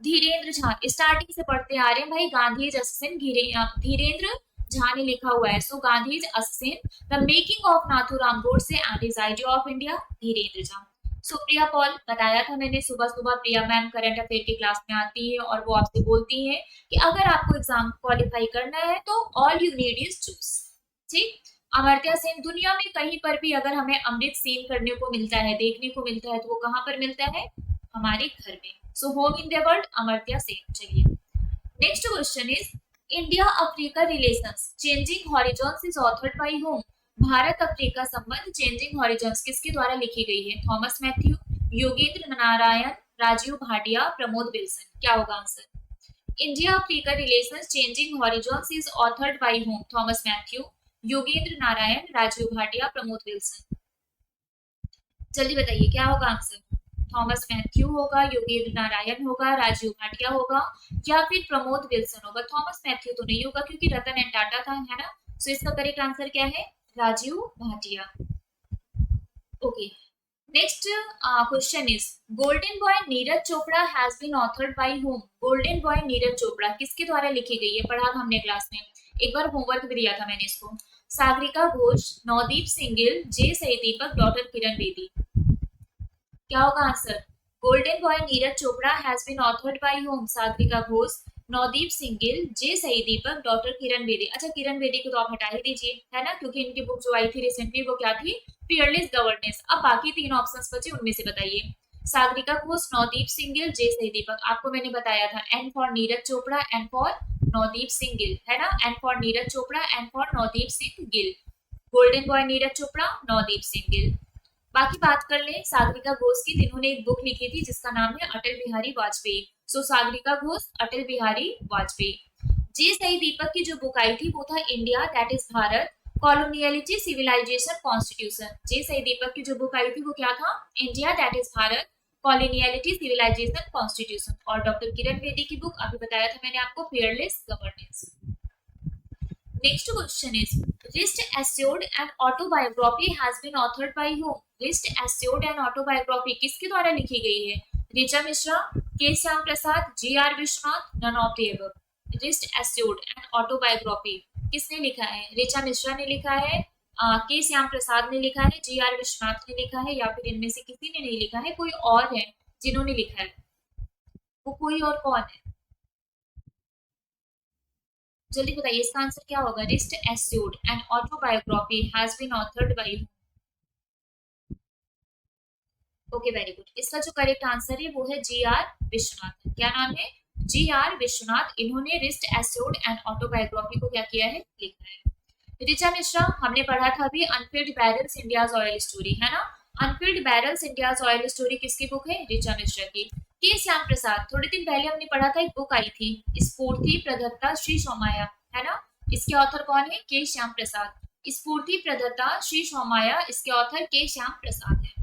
धीरेन्द्र झा, स्टार्टिंग से पढ़ते आ रहे हैं भाई। गांधी असिस्टेंट धीरेन्द्र झा ने लिखा हुआ है। So Gandhi assassin the making of Nathuram Godse and his idea of India, Dhirendra Jha. Supriya Paul, बताया था मैंने सुबह सुबह, प्रिया मैम करंट अफेयर की क्लास में आती है और वो आपसे बोलती है कि अगर आपको एग्जाम क्वालिफाई करना है तो all you need is choose. ठीक। अमर्त्य सेन, दुनिया में कहीं पर भी अगर हमें अमृत सेन करने को मिलता है, देखने को मिलता है, तो वो कहाँ पर मिलता है? हमारे घर में। So home in the world, Amartya Sen. चलिए, next question is India Africa relations changing horizons is authored by whom? Bharat Africa संबंध चेंजिंग हॉरिजॉन्स किसके द्वारा लिखी गई है? Thomas Matthew, Yogendra Narayan, Rajiv Bhatia, Pramod Wilson. क्या होगा answer? India Africa relations changing horizons is authored by whom? Thomas Matthew, Yogendra Narayan, Rajiv Bhatia, Pramod Wilson. जल्दी बताइए क्या होगा आंसर? थॉमस मैथ्यू होगा, योगेंद्र नारायण होगा, राजीव भाटिया होगा, या फिर प्रमोद विल्सन होगा? थॉमस मैथ्यू तो नहीं होगा क्योंकि रतन एंड टाटा था, है ना? सो इसका करेक्ट आंसर क्या है? Rajiv Bhatia. Okay, next question is golden boy Neeraj Chopra has been authored by whom? Golden boy Neeraj Chopra किसके द्वारा लिखी गई है? पढ़ा था हमने क्लास में, एक बार होमवर्क भी दिया था मैंने इसको। Sagarika Ghosh, Navdeep single, J Sai Deepak, doctor Kiran Bedi. क्या होगा answer? Golden boy Neeraj Chopra has been authored by whom? Sagarika Ghosh, Navdeep single, J Sai Deepak, doctor Kiran Bedi. अच्छा, किरण बेदी को तो आप हटा ही दीजिए, है ना, क्योंकि इनकी बुक जो आई थी रिसेंटली वो क्या थी? Fearless governance. अब बाकी तीन ऑप्शंस बचे, उनमें से बताइए। Sagarika Ghosh, Navdeep single, J Sai Deepak. आपको मैंने बताया था N for Neeraj Chopra, N for Navdeep Singh Gill, है ना? N for Neeraj Chopra, N for Navdeep Singh Gill. Golden boy Neeraj Chopra, Navdeep Singh Gill. बाकी बात कर ले सागरिका घोष की, जिन्होंने एक बुक लिखी थी जिसका नाम है अटल बिहारी वाजपेयी। सो सागरिका घोष, अटल बिहारी वाजपेयी। जे सई दीपक की जो बुक आई थी वो था India that is Bharat, coloniality civilization constitution. J Sai Deepak की जो बुक आई थी वो क्या था? India that is Bharat, coloniality civilization constitution. और डॉक्टर किरण बेदी की बुक अभी बताया था मैंने आपको, fearless governance. Next question is Rist Assured and Autobiography has been authored by whom? Rist Assured and Autobiography किसके द्वारा लिखी गई है? Richa Mishra, K Shyam Prasad, G R Vishwanath, none of the above. Rist Assured and Autobiography किसने लिखा है? ऋचा मिश्रा ने लिखा है, के श्याम प्रसाद ने लिखा है, जी आर विश्वनाथ ने लिखा है, या फिर इनमें से किसी ने नहीं लिखा है? कोई और है जिन्होंने लिखा है? वो कोई और कौन है? जल्दी बताइए इसका आंसर क्या होगा? Wrist assured and autobiography has been authored by. Okay, very good. इसका जो करेक्ट आंसर है वो है जी आर विश्वनाथ। क्या नाम है? जी आर विश्वनाथ। इन्होंने रिस्ट एस्योर्ड एंड ऑटोबायोग्राफी को क्या किया है? लिखा है। ऋचा मिश्रा हमने पढ़ा था अभी, Anfield barrels India's oil story, है ना? Anfield barrels India's oil story किसकी बुक है? ऋचा मिश्रा की। के श्याम प्रसाद, थोड़े दिन पहले हमने पढ़ा था, एक बुक आई थी स्फूर्ति प्रदत्ता श्री सोमाया, है ना? इसके ऑथर कौन है? के श्याम प्रसाद। स्फूर्ति प्रदत्ता श्री सोमाया, इसके ऑथर के श्याम प्रसाद है।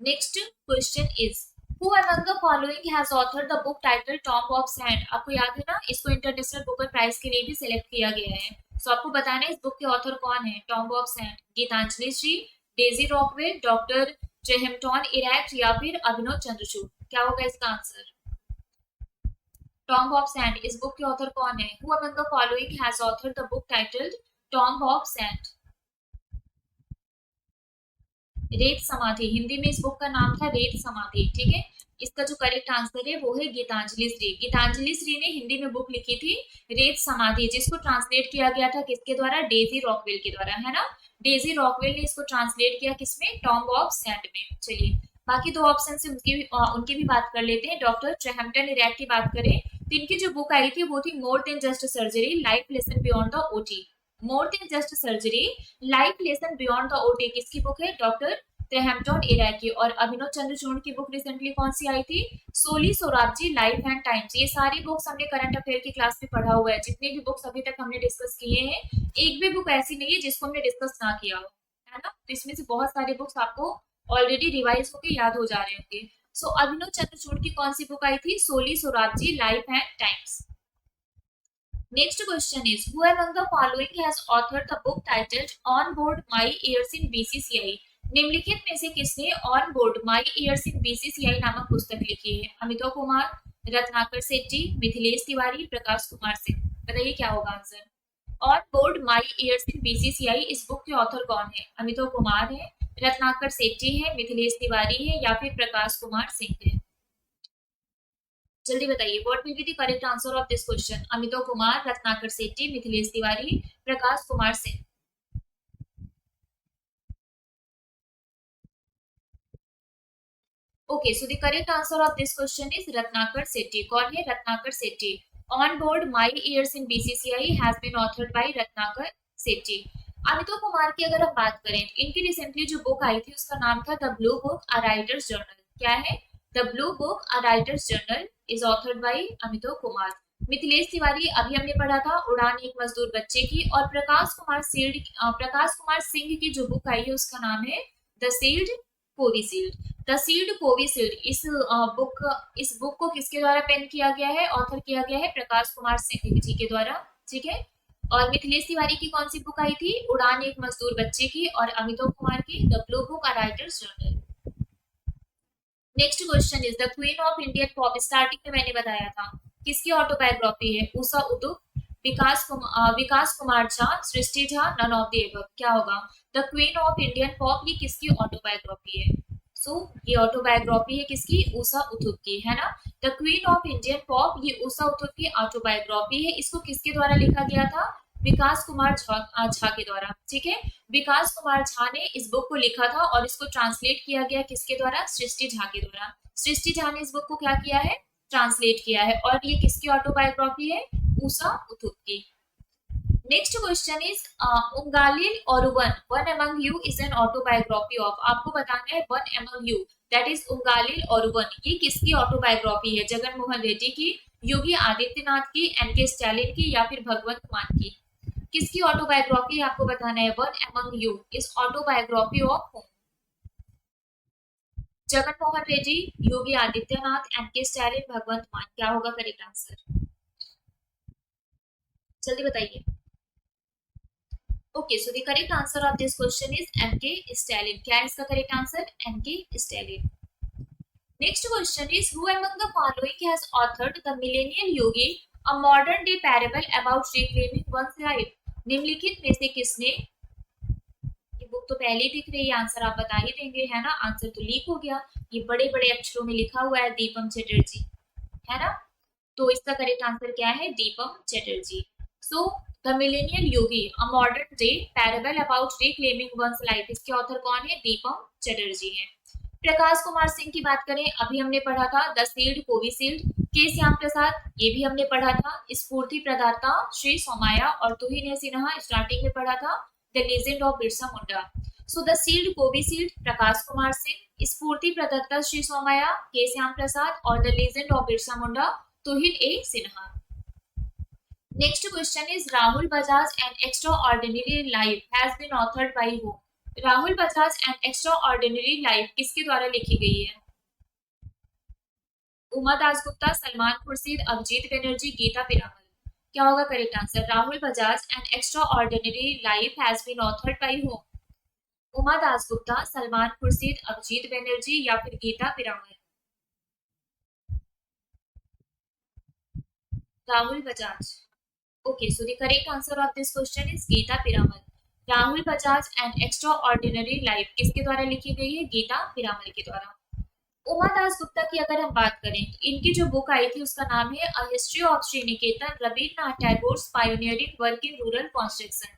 Next question is Who among the following has authored the book titled Tomb of Sand? आपको याद है ना, इसको इंटरनेशनल बुकर प्राइज के लिए भी सिलेक्ट किया गया है। सो आपको बताना है इस बुक के ऑथर कौन है? Tomb of sand, Geetanjali Shree, Daisy Rockwell, doctor ट्रेहेम्टन इरैक्ट, या फिर अभिनव चंद्रचूड़। क्या होगा इसका आंसर? टॉम्ब ऑफ सैंड, इस बुक के ऑथर कौन है? Who among the following has authored the book titled Tomb of Sand? रेत समाधि, हिंदी में इस बुक का नाम था रेत समाधि, ठीक है। इसका जो करेक्ट आंसर है वो है गीतांजलि श्री। गीतांजलि श्री ने हिंदी में बुक लिखी थी रेत समाधि, जिसको ट्रांसलेट किया गया था किसके द्वारा, डेजी रॉकवेल के द्वारा, है ना। डेजी रॉकवेल ने इसको ट्रांसलेट किया किसमें, टॉम्ब ऑफ सैंड में। चलिए बाकी दो ऑप्शन से उनकी भी बात कर लेते हैं। डॉक्टर ट्रहम्पटन इरैक की बात करें तो इनकी जो बुक आई थी वो थी more than just surgery, life lesson beyond the OT. More than just surgery, life lesson beyond the OT किसकी बुक है, डॉक्टर ट्रहम्पटन इरैक की। और अभिनव चंद्रचूड़ की बुक रिसेंटली कौन सी आई थी, Soli Sorabjee life and times. ये सारी बुक्स हमने करंट अफेयर की क्लास में पढ़ा हुआ है। जितनी भी बुक्स अभी तक हमने डिस्कस किए हैं, एक भी बुक ऐसी नहीं है जिसको हमने डिस्कस ना किया हो, है ना। तो इसमें से बहुत सारी बुक्स आपको ऑलरेडी रिवाइज होके याद हो जा रहे होंगे। सो अभिनव चंद्रचूड़ की कौन सी बुक आई थी, Soli Sorabjee life and times. Next question is, who among the following has authored the book titled On Board My Years in BCCI? निम्नलिखित में से किसने on board my years in BCCI नामक पुस्तक लिखी है, अमितो कुमार, रत्नाकर सेठी, मिथिलेश तिवारी, प्रकाश कुमार सिंह। बताइए क्या होगा answer. On board my years in BCCI, इस बुक के ऑथर कौन है, अमितो कुमार है, रत्नाकर सेठी है, मिथिलेश तिवारी है या फिर प्रकाश कुमार सिंह है। जल्दी बताइए, what will be the correct answer of this question. Amitava Kumar, Ratnakar Sethi, Mithilesh Tiwari, Prakash Kumar Singh. Okay, so the correct answer of this question is Ratnakar Sethi. कौन है, Ratnakar Sethi. On board my years in BCCI has been authored by Ratnakar Sethi. Amitava Kumar की अगर हम बात करें, इनकी रिसेंटली जो बुक आई थी उसका नाम था the blue book a writer's journal. क्या है, the blue book a writer's journal is authored by Amitava Kumar. Mithilesh Tiwari अभी हमने पढ़ा था उड़ान एक मजदूर बच्चे की। और प्रकाश कुमार सिंह की जो बुक आई है उसका नाम है the sealed Covishield. The sealed Covishield, इस बुक को किसके द्वारा पेन किया गया है, ऑथर किया गया है प्रकाश कुमार सिंह जी के द्वारा, ठीक है। और मिथिलेश तिवारी की कौन सी बुक आई थी, उड़ान एक मजदूर बच्चे की। और अमितो कुमार की the blue book a writer's journal. Next question is the queen of Indian pop, starting में मैंने बताया था किसकी ऑटोबायोग्राफी है, Usha Uthup, Vikas Kumar Jha, Srishti Jha, none of the above. क्या होगा, the queen of Indian pop ये किसकी ऑटोबायोग्राफी है। सो ये ऑटोबायोग्राफी है किसकी, उषा उथुप की, है ना। The queen of Indian pop ये उषा उथुप की ऑटोबायोग्राफी है। इसको किसके द्वारा लिखा गया था, विकास कुमार झा के द्वारा, ठीक है। विकास कुमार झा ने इस बुक को लिखा था और इसको ट्रांसलेट किया गया किसके द्वारा, सृष्टि झा के द्वारा। सृष्टि झा ने इस बुक को क्या किया है, ट्रांसलेट किया है। और ये किसकी ऑटोबायोग्राफी है, उषा उथुप की। Next question is Ungalil Oruvan among you is an autobiography of. आपको बताना है one among you that is Ungalil Oruvan, ये किसकी ऑटोबायोग्राफी है, जगन मोहन रेड्डी की, योगी आदित्यनाथ की, एनके स्टालिन की या फिर भगवंत मान की। किसकी ऑटोबायोग्राफी है आपको बताना है, one among you is autobiography of home, Jagan Mohan Reddy, Yogi Adityanath, NK Stalin, Bhagwant Mann. क्या होगा करेक्ट आंसर, जल्दी बताइए। Okay, so the correct answer of this question is NK Stalin. क्या है इसका correct answer, NK Stalin. Next question is, who among the following has authored the millennial yogi, a modern day parable about reclaiming one's life. निम्नलिखित में से किसने, ये book तो पहले ही दिख रही है, आंसर आप बता ही देंगे, है ना। आंसर तो लीक हो गया, ये बड़े बड़े अक्षरों में लिखा हुआ है दीपम चटर्जी, है ना। तो इसका करेक्ट आंसर क्या है, दीपम चटर्जी। सो the millennial yogi a modern day parable about reclaiming one's life, इसके ऑथर कौन है, दीपम चटर्जी है। प्रकाश कुमार सिंह की बात करें, अभी हमने पढ़ा था द सील्ड कोविशील्ड, के श्याम प्रसाद, ये भी हमने पढ़ा था। स्फूर्ति प्रदाता श्री सोमाया और तुहिन सिन्हा स्टार्टिंग में पढ़ा था the legend of Birsa Munda. So the sealed Covishield Prakash Kumar Singh, स्फूर्ति प्रदाता श्री सोमाया के श्याम प्रसाद और the legend of Birsa Munda Tuhin Sinha. Next question is, Rahul Bajaj An Extraordinary Life has been authored by who? Rahul Bajaj and extraordinary life किसके द्वारा लिखी गई है, उमा दासगुप्ता, सलमान खुर्शीद, अभिजीत बनर्जी, गीता पिरामल। क्या होगा correct answer, Rahul Bajaj and extraordinary life has been authored by who, Uma Dasgupta, Salman Khurshid, Abhijit Banerjee या फिर Gita Piramal. Rahul Bajaj. Okay, so the correct answer of this question is Geeta Piramal. Rahul Bajaj and extra ordinary life किसके द्वारा लिखी गई है? गीता पिरामल के द्वारा। उमा दास गुप्ता की अगर हम बात करें तो इनकी जो बुक आई थी उसका नाम है a history of Sriniketan, Rabindranath Tagore pioneering work in rural construction.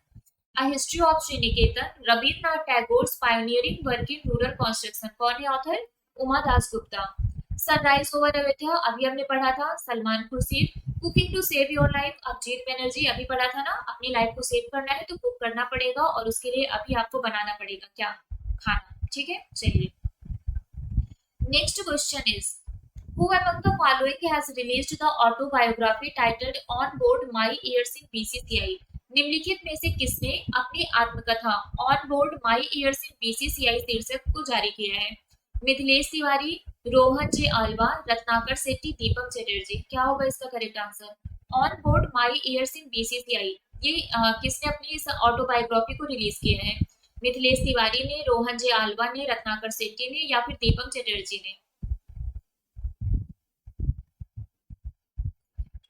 A history of Sriniketan, Rabindranath Tagore pioneering work in rural construction. कौन है author? Uma Das Gupta. Sunrise over Ayodhya अभी हमने पढ़ा था, Salman Khurshid. Cooking to save your life, Abhijit Banerjee अभी पढ़ा था ना, अपनी लाइफ को सेव करना है तो कुक करना पड़ेगा और उसके लिए अभी आपको बनाना पड़ेगा क्या? खाना। ठीक है, चलिए next question is Who among the following has released the autobiography titled On Board My Years in BCCI? निम्नलिखित में से किसने अपनी आत्मकथा On Board My Years in BCCI शीर्षक को जारी किया है? मिथिलेश तिवारी, रोहन जे आल्वा, रत्नाकर सेट्टी, दीपक चटर्जी। क्या होगा इसका correct answer? On board my years in BCCI, ये किसने अपनी इस ऑटोबायोग्राफी को रिलीज किया है? मिथिलेश तिवारी ने, रोहन जे आल्वा ने, रत्नाकर सेट्टी ने या फिर दीपक चटर्जी ने?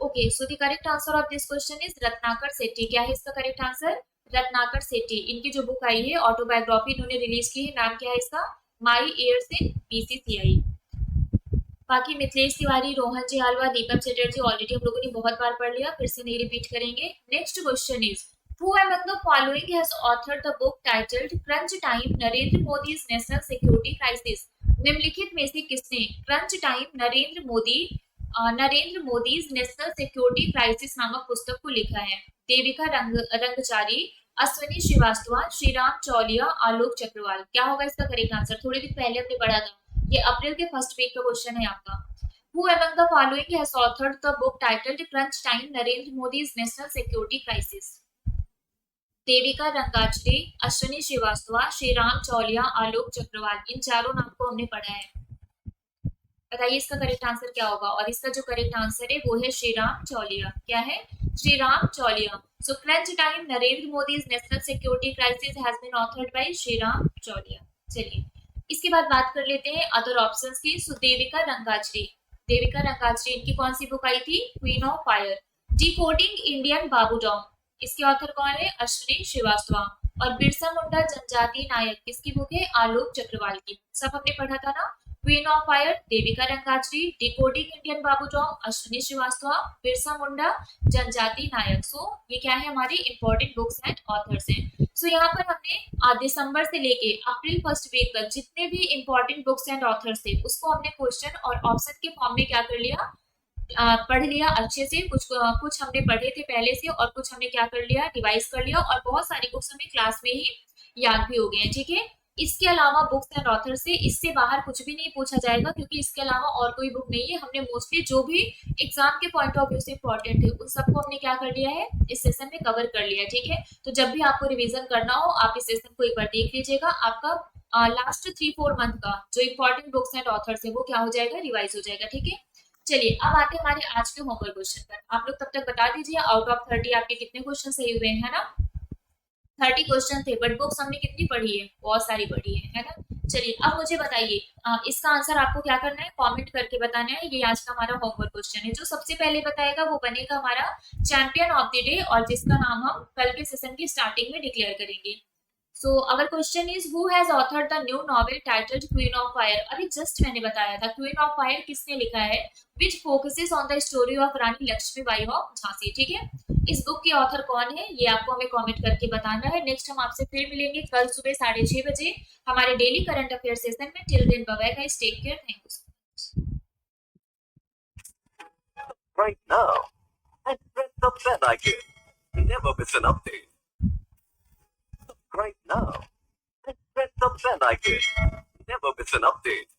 Okay, so the correct answer of this question is Ratnakar Shetty. क्या है इसका करेक्ट आंसर? रत्नाकर सेट्टी। इनकी जो बुक आई है ऑटोबायोग्राफी इन्होंने रिलीज की है, नाम क्या है इसका? माई ईयर्स इन बीसीसीआई। बाकी मिथिलेश तिवारी, रोहन जे आल्वा, दीपक चटर्जी ऑलरेडी हम लोगों ने बहुत बार पढ़ लिया, फिर से नहीं रिपीट करेंगे। Next question is Who among the following has authored the book titled Crunch Time Narendra Modi's National Security Crisis? निम्नलिखित में से किसने crunch time Narendra Modi's national security crisis नामक पुस्तक को लिखा है? देविका रंगचारी, अश्विनी श्रीवास्तव, श्रीराम चौलिया, आलोक चक्रवाल। क्या होगा इसका करेक्ट आंसर? थोड़े दिन पहले हमने पढ़ा था, ये अप्रैल के फर्स्ट वीक का क्वेश्चन है आपका। Who among the following has authored the book titled Crunch Time Narendra Modi's National Security Crisis? Devika रंगाचरी, Ashwini Srivastava, Shriram Chauliya, आलोक चक्रवाल। इन चारों नाम को हमने पढ़ा है। बताइए इसका करेक्ट आंसर क्या होगा? और इसका जो करेक्ट आंसर है वो है श्रीराम चौलिया। क्या है? Sreeram Chaulia. So crunch time Narendra Modi's national security crisis has been authored by Sreeram Chaulia. चलिए इसके बाद बात कर लेते हैं अदर ऑप्शंस की। सो देविका रंगाचरी इनकी कौन सी बुक आई थी? Queen of fire. Decoding Indian Babudom, इसके ऑथर कौन है? अश्विनी श्रीवास्तव। और बिरसा मुंडा जनजाति नायक किसकी बुक है? आलोक चक्रवाल की। सब हमने पढ़ा था ना, queen of fire Devika Rangachari, decoding Indian Babudom Ashwini Srivastava, Birsa Munda जनजाति नायक। सो ये क्या है? हमारी इंपॉर्टेंट बुक्स एंड ऑथर्स हैं। सो यहाँ पर हमने दिसंबर से लेके अप्रैल फर्स्ट वीक तक जितने भी इंपॉर्टेंट बुक्स एंड ऑथर्स थे उसको हमने क्वेश्चन और ऑप्शन के फॉर्म में क्या कर लिया? पढ़ लिया अच्छे से। कुछ हमने पढ़े थे पहले से और कुछ हमने क्या कर लिया? रिवाइज कर लिया, और बहुत सारी बुक्स हमें क्लास में ही याद भी हो गए हैं। ठीक है, इसके अलावा बुक्स एंड ऑथर से इससे बाहर कुछ भी नहीं पूछा जाएगा, क्योंकि इसके अलावा और कोई बुक नहीं है। हमने मोस्टली जो भी एग्जाम के पॉइंट ऑफ व्यू से इंपॉर्टेंट है उन सबको हमने क्या कर लिया है? इस सेशन में कवर कर लिया। ठीक है, तो जब भी आपको रिवीजन करना हो आप इस सेशन को एक बार देख लीजिएगा। आपका लास्ट 3-4 मंथ का जो इंपॉर्टेंट बुक्स एंड ऑथर्स है वो क्या हो जाएगा? रिवाइज हो जाएगा। ठीक है, चलिए अब आते हैं हमारे आज के होमवर्क क्वेश्चन पर। आप लोग तब तक बता दीजिए आउट ऑफ 30 आपके कितने क्वेश्चन सही हुए हैं, है ना? 30 क्वेश्चन थे, बट बुक्स हमने कितनी पढ़ी है? बहुत सारी पढ़ी है ना? चलिए अब मुझे बताइए इसका आंसर आपको क्या करना है? कमेंट करके बताना है। ये आज का हमारा होमवर्क क्वेश्चन है। जो सबसे पहले बताएगा वो बनेगा हमारा चैंपियन ऑफ द डे, और जिसका नाम हम कल के सेशन की स्टार्टिंग में डिक्लेयर करेंगे। So our question is who has authored the new novel titled queen of fire? अभी जस्ट मैंने बताया था क्वीन ऑफ फायर किसने लिखा है? Which focuses on the story of Rani Lakshmibai of Jhansi. ठीक है, इस बुक के ऑथर कौन है ये आपको हमें कमेंट करके बताना है। नेक्स्ट हम आपसे फिर मिलेंगे कल सुबह 6:30 बजे हमारे डेली करंट अफेयर सेशन में। Till then bye bye guys, take care, thank you. Right now, and press the bell icon. Never miss an update. Right now, and press the bell icon. Never miss an update.